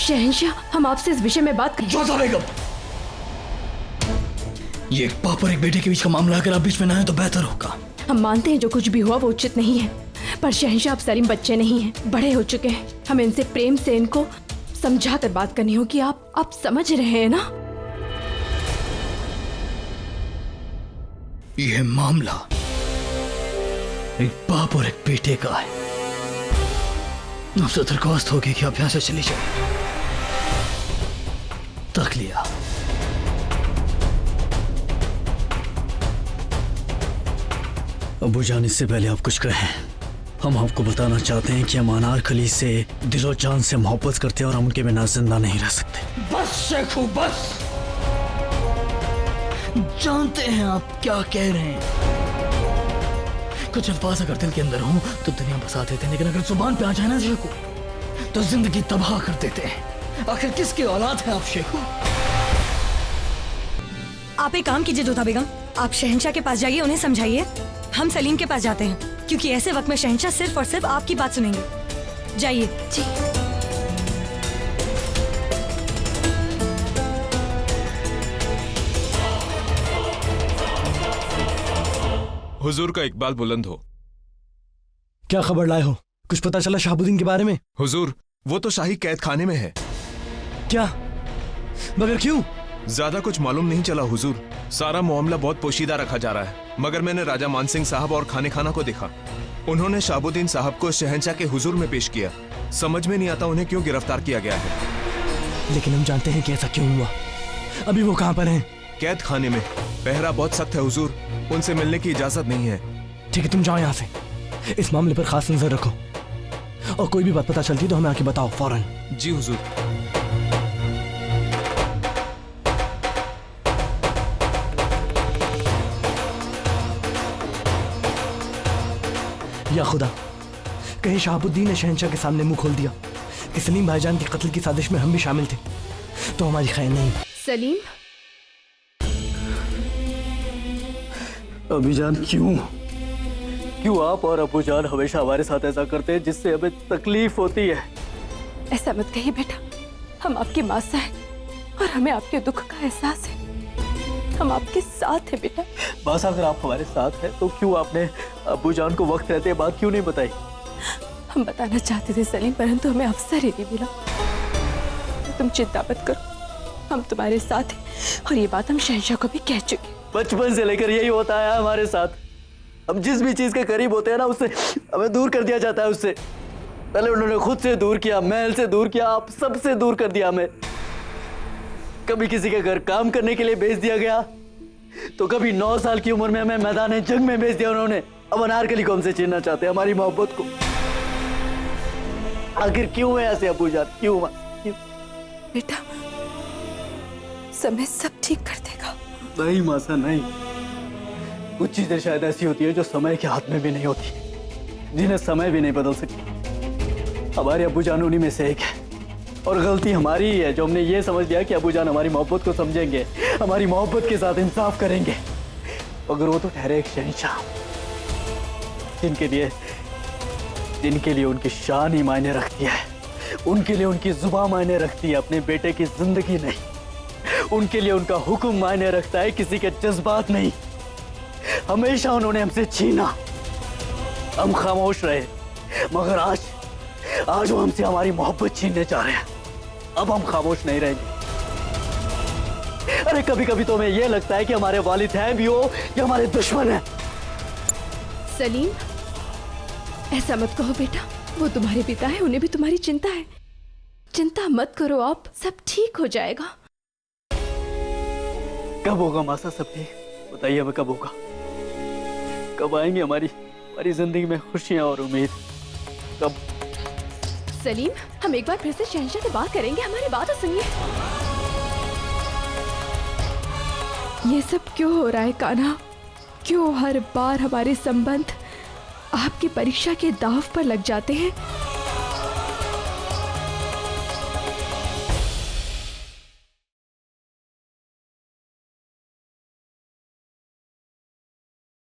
शहंशाह, हम आपसे इस विषय में बात जोधा बेगम, ये एक बाप और एक बेटे के बीच का मामला, अगर आप बीच में ना आए तो बेहतर होगा। हम मानते हैं जो कुछ भी हुआ वो उचित नहीं है, पर शहंशाह, आप सलीम बच्चे नहीं हैं, बड़े हो चुके हैं। हमें इनसे प्रेम से इनको समझा कर बात करनी होगी। आप समझ रहे हैं ना? यह मामला एक बाप और एक बेटे का है। आपसे दरख्वास्त होगी कि आप यहां से चली जाए। तक लिया। अबू जान, इससे पहले आप कुछ कहें, हम आपको बताना चाहते हैं कि हम अनार खली से दिलो जान से मोहब्बत करते हैं और हम उनके बिना जिंदा नहीं रह सकते। बस शेखू, बस। जानते हैं आप क्या कह रहे हैं। कुछ अल्फाज अगर दिल के अंदर हो तो दुनिया बसा देते हैं, लेकिन अगर जुबान पे आ जाए ना शेखू तो जिंदगी तबाह कर देते हैं। आखिर किसकी औलाद है आप शेखू? आप एक काम कीजिए जोधा बेगम, आप शहंशाह के पास जाइए, उन्हें समझाइए। हम सलीम के पास जाते हैं, क्योंकि ऐसे वक्त में शहंशाह सिर्फ और सिर्फ आपकी बात सुनेंगे। जाइए। जी। हुजूर का इकबाल बुलंद हो। क्या खबर लाए हो? कुछ पता चला शहाबुद्दीन के बारे में? हुजूर, वो तो शाही कैद खाने में है। क्या? मगर क्यों? ज्यादा कुछ मालूम नहीं चला हुजूर। सारा मामला बहुत पोशीदा रखा जा रहा है, मगर मैंने राजा मानसिंह साहब और खाने खाना को देखा। उन्होंने शहाबुद्दीन साहब को शहंशाह के हुजूर में पेश किया। समझ में नहीं आता उन्हें क्यों गिरफ्तार किया गया है। लेकिन हम जानते हैं कि ऐसा क्यों हुआ। अभी वो कहाँ पर हैं? कैद खाने में। पहरा बहुत सख्त है हुजूर, उनसे मिलने की इजाजत नहीं है। ठीक है, तुम जाओ यहाँ से। इस मामले पर खास नजर रखो और कोई भी बात पता चलती तो हमें आके बताओ फौरन। जी हुजूर। या खुदा, कहीं शहाबुद्दीन ने शहंशाह के सामने मुंह खोल दिया कि सलीम भाईजान के कत्ल की साजिश में हम भी शामिल थे, तो हमारी खैर नहीं। सलीम, अभी जान, क्यों आप और अबू जान हमेशा हमारे साथ ऐसा करते हैं जिससे हमें तकलीफ होती है? ऐसा मत कहिए बेटा, हम आपकी माँ से हैं और हमें आपके दुख का एहसास है। हम आपके साथ हैं बेटा। बस अगर आप हमारे साथ हैं तो क्यों आपने अबू जान को वक्त रहते बात क्यों नहीं बताई? हम बताना चाहते थे सलीम, परंतु हमें अवसर ही नहीं मिला। तुम चिंता मत करो, हम तुम्हारे साथ हैं और ये बात हम शहंशाह को भी कह चुके। बचपन से लेकर यही होता है हमारे साथ। हम जिस भी चीज के करीब होते हैं ना, उससे हमें दूर कर दिया जाता है। उससे पहले उन्होंने खुद से दूर किया, महल से दूर किया, आप सबसे दूर कर दिया हमें। कभी किसी के घर काम करने के लिए भेज दिया गया, तो कभी 9 साल की उम्र में हमें मैदान जंग में भेज दिया उन्होंने। अब अनारकली को हमसे छीनना चाहते हैं, हमारी मोहब्बत को। आखिर क्यों है ऐसे अबू जान? क्यों? बेटा, समय सब ठीक कर देगा। नहीं मासा, नहीं। कुछ चीजें शायद ऐसी होती है जो समय के हाथ में भी नहीं होती, जिन्हें समय भी नहीं बदल सकती। हमारे अबू जान उन्हीं में से एक है और गलती हमारी ही है जो हमने ये समझ लिया कि अबू जान हमारी मोहब्बत को समझेंगे, हमारी मोहब्बत के साथ इंसाफ करेंगे। अगर वो तो ठहरे एक शहंशाह, जिनके लिए उनकी शान ही मायने रखती है, उनके लिए उनकी जुबान मायने रखती है, अपने बेटे की जिंदगी नहीं। उनके लिए उनका हुक्म मायने रखता है, किसी के जज्बात नहीं। हमेशा उन्होंने हमसे छीना, हम खामोश रहे, मगर आज वो हमसे हमारी मोहब्बत छीनने चाह रहे हैं। अब हम खामोश नहीं रहेंगे। अरे कभी कभी तो हमें यह लगता है कि हमारे वालिद हैं भी हो या हमारे दुश्मन हैं। सलीम, ऐसा मत कहो बेटा, वो तुम्हारे पिता है, उन्हें भी तुम्हारी चिंता है। चिंता मत करो आप, सब ठीक हो जाएगा। कब होगा मासा सब ठीक? बताइए हमें कब होगा? कब आएंगे हमारी जिंदगी में खुशियां और उम्मीद? कब? सलीम, हम एक बार फिर से शहंशाह से बात करेंगे, हमारी बात तो सुनिए। ये सब क्यों हो रहा है कान्हा? क्यों हर बार हमारे संबंध आपकी परीक्षा के दांव पर लग जाते हैं?